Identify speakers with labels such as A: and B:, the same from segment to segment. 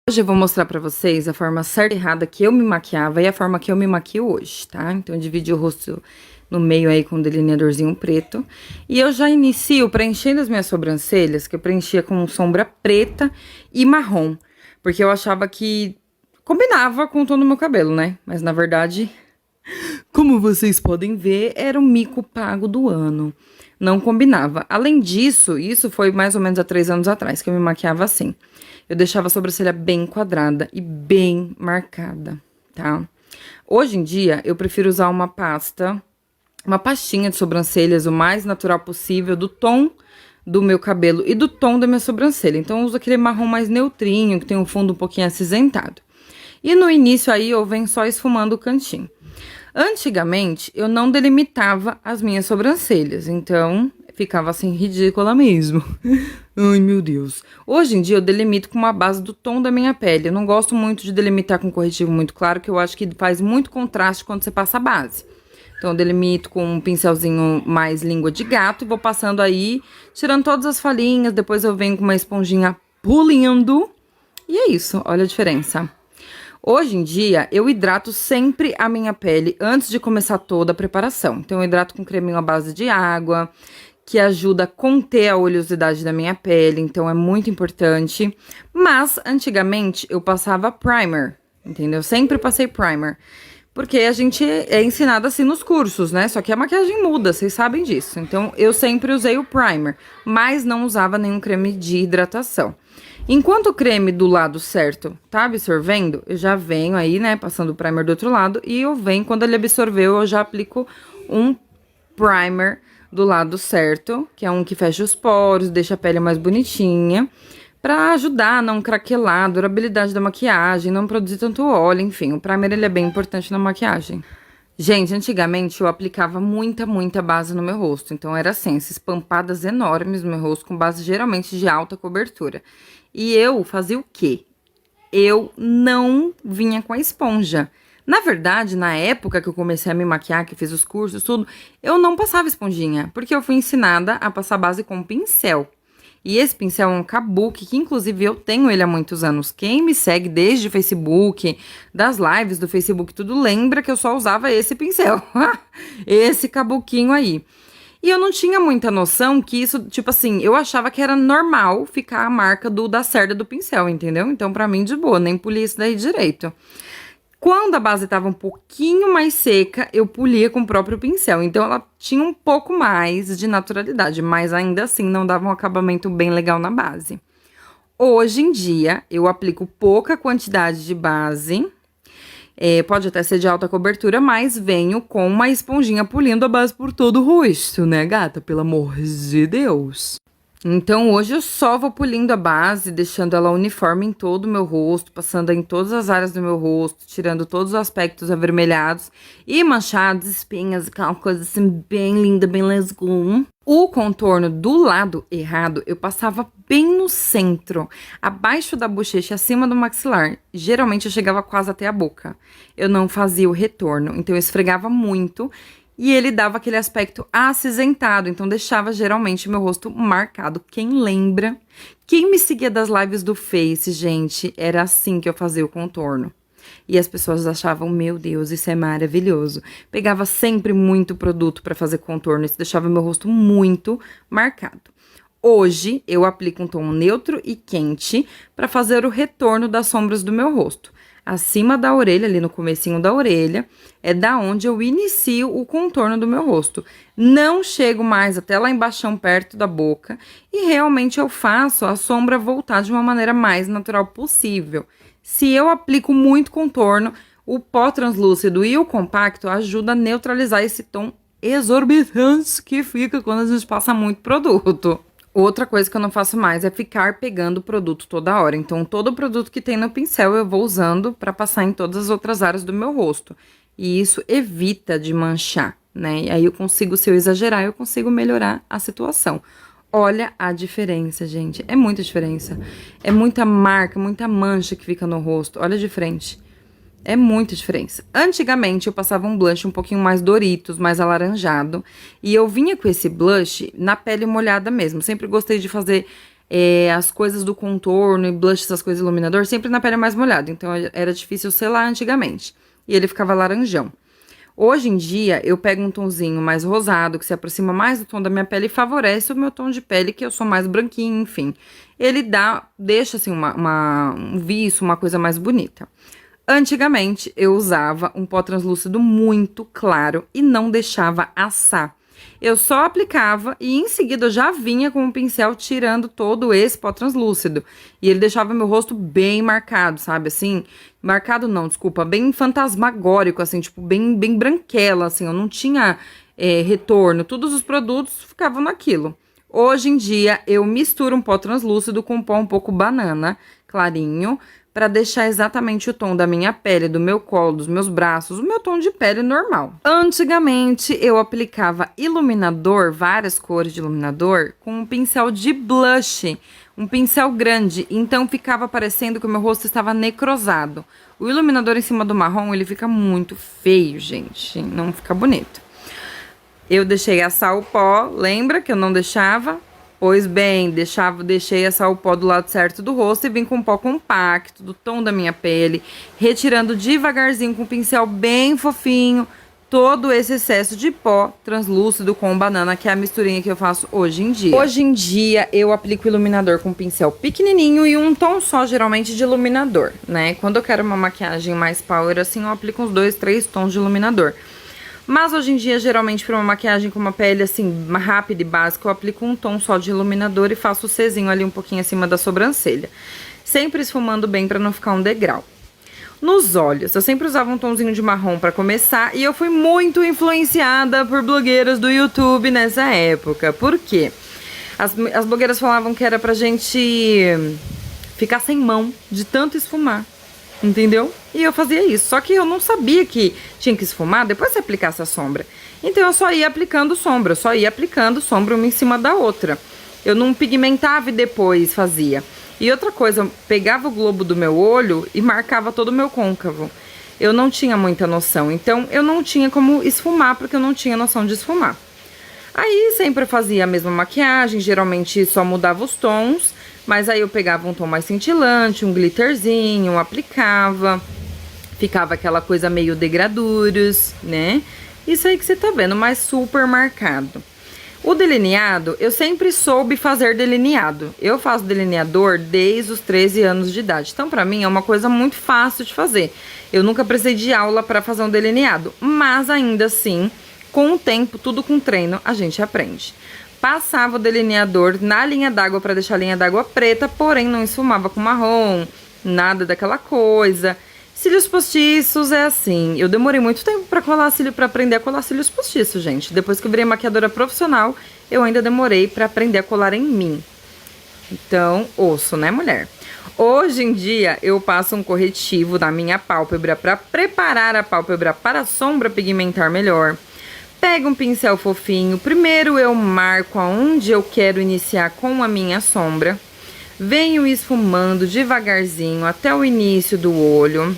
A: Hoje eu vou mostrar pra vocês a forma certa e errada que eu me maquiava e a forma que eu me maquio hoje, tá? Então eu dividi o rosto no meio aí com um delineadorzinho preto. E eu já inicio preenchendo as minhas sobrancelhas, que eu preenchia com sombra preta e marrom. Porque eu achava que combinava com o tom do meu cabelo, né? Mas na verdade, como vocês podem ver, era o mico pago do ano. Não combinava. Além disso, isso foi mais ou menos há 3 anos atrás que eu me maquiava assim. Eu deixava a sobrancelha bem quadrada e bem marcada, tá? Hoje em dia, eu prefiro usar uma pastinha de sobrancelhas o mais natural possível, do tom do meu cabelo e do tom da minha sobrancelha. Então, eu uso aquele marrom mais neutrinho, que tem um fundo um pouquinho acinzentado. E no início aí, eu venho só esfumando o cantinho. Antigamente, eu não delimitava as minhas sobrancelhas, então ficava assim ridícula mesmo. Ai, meu Deus. Hoje em dia eu delimito com uma base do tom da minha pele. Eu não gosto muito de delimitar com corretivo muito claro, que eu acho que faz muito contraste quando você passa a base. Então eu delimito com um pincelzinho mais língua de gato e vou passando aí, tirando todas as falhinhas, depois eu venho com uma esponjinha pulindo. E é isso, olha a diferença. Hoje em dia, eu hidrato sempre a minha pele antes de começar toda a preparação. Então, eu hidrato com creminho à base de água, que ajuda a conter a oleosidade da minha pele, então é muito importante. Mas, antigamente, eu passava primer, entendeu? Eu sempre passei primer, porque a gente é ensinado assim nos cursos, né? Só que a maquiagem muda, vocês sabem disso. Então, eu sempre usei o primer, mas não usava nenhum creme de hidratação. Enquanto o creme do lado certo tá absorvendo, eu já venho aí, né, passando o primer do outro lado. E eu venho, quando ele absorveu, eu já aplico um primer do lado certo, que é um que fecha os poros, deixa a pele mais bonitinha, pra ajudar a não craquelar, a durabilidade da maquiagem, não produzir tanto óleo, enfim. O primer, ele é bem importante na maquiagem. Gente, antigamente eu aplicava muita base no meu rosto. Então, era assim, essas pampadas enormes no meu rosto, com base geralmente de alta cobertura. E eu fazia o quê? Eu não vinha com a esponja. Na verdade, na época que eu comecei a me maquiar, que fiz os cursos, tudo, eu não passava esponjinha, porque eu fui ensinada a passar base com pincel. E esse pincel é um kabuki, que inclusive eu tenho ele há muitos anos. Quem me segue desde o Facebook, das lives do Facebook, tudo lembra que eu só usava esse pincel. Esse kabuquinho aí. E eu não tinha muita noção que isso, tipo assim, eu achava que era normal ficar a marca da cerda do pincel, entendeu? Então, pra mim, de boa, nem polia isso daí direito. Quando a base tava um pouquinho mais seca, eu polia com o próprio pincel. Então, ela tinha um pouco mais de naturalidade, mas ainda assim não dava um acabamento bem legal na base. Hoje em dia, eu aplico pouca quantidade de base. Pode até ser de alta cobertura, mas venho com uma esponjinha polindo a base por todo o rosto, né, gata? Pelo amor de Deus. Então, hoje eu só vou polindo a base, deixando ela uniforme em todo o meu rosto, passando em todas as áreas do meu rosto, tirando todos os aspectos avermelhados e manchados, espinhas, aquela coisa assim bem linda, bem lesgum. O contorno do lado errado, eu passava bem no centro, abaixo da bochecha, acima do maxilar. Geralmente eu chegava quase até a boca. Eu não fazia o retorno, então eu esfregava muito. E ele dava aquele aspecto acinzentado, então deixava geralmente meu rosto marcado. Quem lembra? Quem me seguia das lives do Face, gente, era assim que eu fazia o contorno. E as pessoas achavam, meu Deus, isso é maravilhoso. Pegava sempre muito produto para fazer contorno, isso deixava meu rosto muito marcado. Hoje, eu aplico um tom neutro e quente para fazer o retorno das sombras do meu rosto. Acima da orelha, ali no comecinho da orelha, é da onde eu inicio o contorno do meu rosto. Não chego mais até lá embaixo, perto da boca, e realmente eu faço a sombra voltar de uma maneira mais natural possível. Se eu aplico muito contorno, o pó translúcido e o compacto ajudam a neutralizar esse tom exorbitante que fica quando a gente passa muito produto. Outra coisa que eu não faço mais é ficar pegando produto toda hora. Então, todo o produto que tem no pincel eu vou usando para passar em todas as outras áreas do meu rosto. E isso evita de manchar, né? E aí eu consigo, se eu exagerar, eu consigo melhorar a situação. Olha a diferença, gente. É muita diferença. É muita marca, muita mancha que fica no rosto. Olha de frente. É muita diferença. Antigamente, eu passava um blush um pouquinho mais Doritos, mais alaranjado. E eu vinha com esse blush na pele molhada mesmo. Sempre gostei de fazer as coisas do contorno e blush, essas coisas, iluminador, sempre na pele mais molhada. Então, era difícil selar antigamente. E ele ficava laranjão. Hoje em dia, eu pego um tonzinho mais rosado, que se aproxima mais do tom da minha pele e favorece o meu tom de pele, que eu sou mais branquinha, enfim. Ele deixa, assim, um viço, uma coisa mais bonita. Antigamente, eu usava um pó translúcido muito claro e não deixava assar. Eu só aplicava e em seguida eu já vinha com o pincel tirando todo esse pó translúcido. E ele deixava meu rosto bem marcado, sabe, assim? Marcado não, desculpa, bem fantasmagórico, assim, tipo, bem branquela, assim. Eu não tinha retorno, todos os produtos ficavam naquilo. Hoje em dia, eu misturo um pó translúcido com um pó um pouco banana, clarinho, para deixar exatamente o tom da minha pele, do meu colo, dos meus braços, o meu tom de pele normal. Antigamente, eu aplicava iluminador, várias cores de iluminador, com um pincel de blush, um pincel grande, então ficava parecendo que o meu rosto estava necrosado. O iluminador em cima do marrom, ele fica muito feio, gente, não fica bonito. Eu deixei assar o pó, lembra que eu não deixava? Pois bem, deixei assar o pó do lado certo do rosto e vim com um pó compacto, do tom da minha pele, retirando devagarzinho com um pincel bem fofinho, todo esse excesso de pó translúcido com banana, que é a misturinha que eu faço hoje em dia. Hoje em dia, eu aplico iluminador com um pincel pequenininho e um tom só, geralmente, de iluminador, né? Quando eu quero uma maquiagem mais power, assim, eu aplico uns 2, 3 tons de iluminador. Mas hoje em dia, geralmente, para uma maquiagem com uma pele, assim, rápida e básica, eu aplico um tom só de iluminador e faço o Czinho ali um pouquinho acima da sobrancelha. Sempre esfumando bem para não ficar um degrau. Nos olhos, eu sempre usava um tomzinho de marrom para começar e eu fui muito influenciada por blogueiras do YouTube nessa época. Por quê? As blogueiras falavam que era pra gente ficar sem mão de tanto esfumar. Entendeu? E eu fazia isso. Só que eu não sabia que tinha que esfumar depois que aplicasse a sombra. Então eu só ia aplicando sombra. Uma em cima da outra. Eu não pigmentava e depois fazia. E outra coisa, eu pegava o globo do meu olho e marcava todo o meu côncavo. Eu não tinha muita noção. Então eu não tinha como esfumar, porque eu não tinha noção de esfumar. Aí sempre fazia a mesma maquiagem, geralmente só mudava os tons. Mas aí eu pegava um tom mais cintilante, um glitterzinho, aplicava. Ficava aquela coisa meio degraduros, né? Isso aí que você tá vendo, mas super marcado. O delineado, eu sempre soube fazer delineado. Eu faço delineador desde os 13 anos de idade. Então, pra mim, é uma coisa muito fácil de fazer. Eu nunca precisei de aula pra fazer um delineado. Mas, ainda assim, com o tempo, tudo com treino, a gente aprende. Passava o delineador na linha d'água para deixar a linha d'água preta, porém não esfumava com marrom, nada daquela coisa. Cílios postiços é assim, eu demorei muito tempo para colar cílio, para aprender a colar cílios postiços, gente. Depois que eu virei maquiadora profissional, eu ainda demorei para aprender a colar em mim. Então, osso, né, mulher? Hoje em dia, eu passo um corretivo na minha pálpebra para preparar a pálpebra para a sombra pigmentar melhor. Pego um pincel fofinho, primeiro eu marco aonde eu quero iniciar com a minha sombra. Venho esfumando devagarzinho até o início do olho.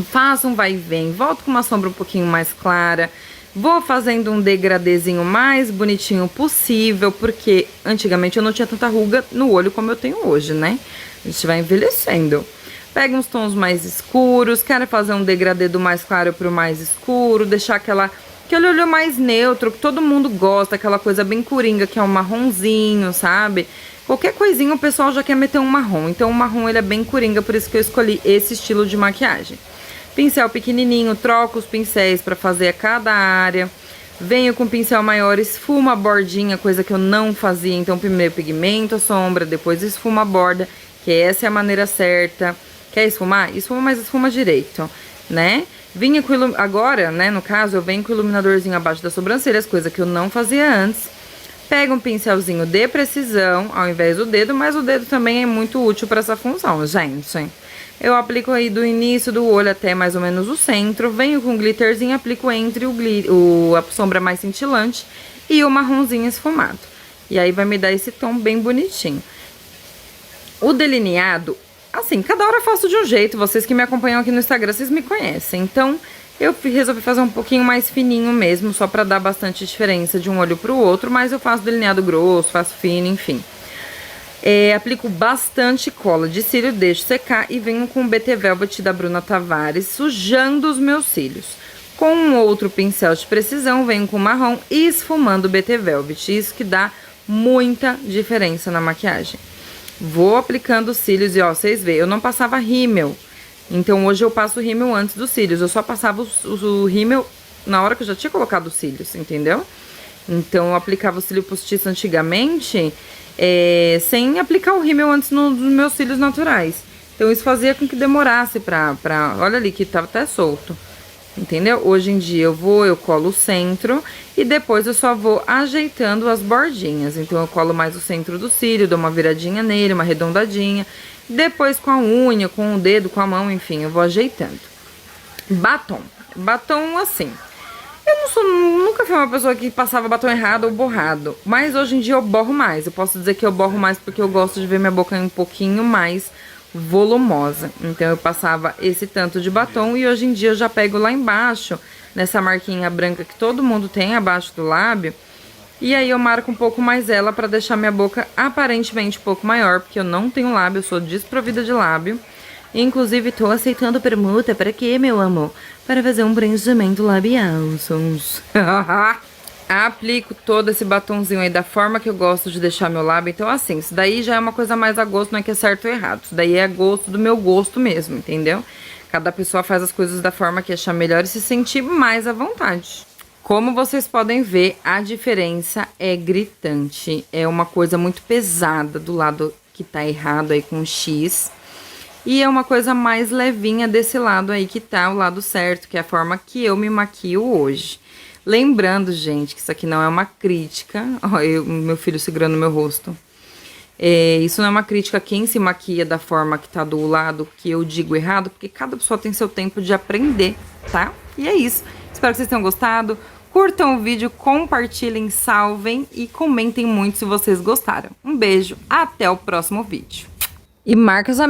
A: Faço um vai e vem, volto com uma sombra um pouquinho mais clara. Vou fazendo um degradêzinho mais bonitinho possível, porque antigamente eu não tinha tanta ruga no olho como eu tenho hoje, né? A gente vai envelhecendo. Pego uns tons mais escuros, quero fazer um degradê do mais claro pro mais escuro, deixar aquele olho mais neutro, que todo mundo gosta, aquela coisa bem coringa, que é um marronzinho, sabe? Qualquer coisinha o pessoal já quer meter um marrom. Então o marrom ele é bem coringa, por isso que eu escolhi esse estilo de maquiagem. Pincel pequenininho, troco os pincéis para fazer a cada área. Venho com pincel maior, esfumo a bordinha, coisa que eu não fazia. Então primeiro pigmento a sombra, depois esfumo a borda, que essa é a maneira certa. Quer esfumar? Esfuma, mas esfuma direito, né? Vinha com agora, né, no caso, eu venho com o iluminadorzinho abaixo das sobrancelhas, coisa que eu não fazia antes. Pego um pincelzinho de precisão, ao invés do dedo, mas o dedo também é muito útil para essa função, gente. Eu aplico aí do início do olho até mais ou menos o centro, venho com glitterzinho, aplico entre a sombra mais cintilante e o marronzinho esfumado. E aí vai me dar esse tom bem bonitinho. O delineado, assim, cada hora eu faço de um jeito, vocês que me acompanham aqui no Instagram, vocês me conhecem. Então, eu resolvi fazer um pouquinho mais fininho mesmo, só pra dar bastante diferença de um olho pro outro, mas eu faço delineado grosso, faço fino, enfim. Aplico bastante cola de cílio, deixo secar e venho com o BT Velvet da Bruna Tavares, sujando os meus cílios. Com um outro pincel de precisão, venho com marrom e esfumando o BT Velvet. Isso que dá muita diferença na maquiagem. Vou aplicando os cílios e ó, vocês veem, eu não passava rímel. Então hoje eu passo o rímel antes dos cílios. Eu só passava o rímel na hora que eu já tinha colocado os cílios, entendeu? Então eu aplicava o cílio postiço antigamente, sem aplicar o rímel antes nos meus cílios naturais. Então isso fazia com que demorasse olha ali que tava até solto. Entendeu? Hoje em dia eu colo o centro e depois eu só vou ajeitando as bordinhas. Então eu colo mais o centro do cílio, dou uma viradinha nele, uma arredondadinha. Depois com a unha, com o dedo, com a mão, enfim, eu vou ajeitando. Batom. Batom assim. Nunca fui uma pessoa que passava batom errado ou borrado. Mas hoje em dia eu borro mais. Eu posso dizer que eu borro mais porque eu gosto de ver minha boca um pouquinho mais volumosa. Então eu passava esse tanto de batom e hoje em dia eu já pego lá embaixo, nessa marquinha branca que todo mundo tem abaixo do lábio. E aí eu marco um pouco mais ela pra deixar minha boca aparentemente um pouco maior, porque eu não tenho lábio, eu sou desprovida de lábio. Inclusive tô aceitando permuta, para quê, meu amor? Para fazer um preenchimento labial, sons. Aplico todo esse batonzinho aí da forma que eu gosto de deixar meu lábio. Então, assim, isso daí já é uma coisa mais a gosto, não é que é certo ou errado. Isso daí é gosto do meu gosto mesmo, entendeu? Cada pessoa faz as coisas da forma que achar melhor e se sentir mais à vontade. Como vocês podem ver, a diferença é gritante. É uma coisa muito pesada do lado que tá errado aí com o X. E é uma coisa mais levinha desse lado aí que tá o lado certo, que é a forma que eu me maquio hoje. Lembrando, gente, que isso aqui não é uma crítica. Ó, meu filho segurando meu rosto. Isso não é uma crítica a quem se maquia da forma que tá do lado que eu digo errado, porque cada pessoa tem seu tempo de aprender, tá? E é isso. Espero que vocês tenham gostado. Curtam o vídeo, compartilhem, salvem e comentem muito se vocês gostaram. Um beijo, até o próximo vídeo. E marca os amigos.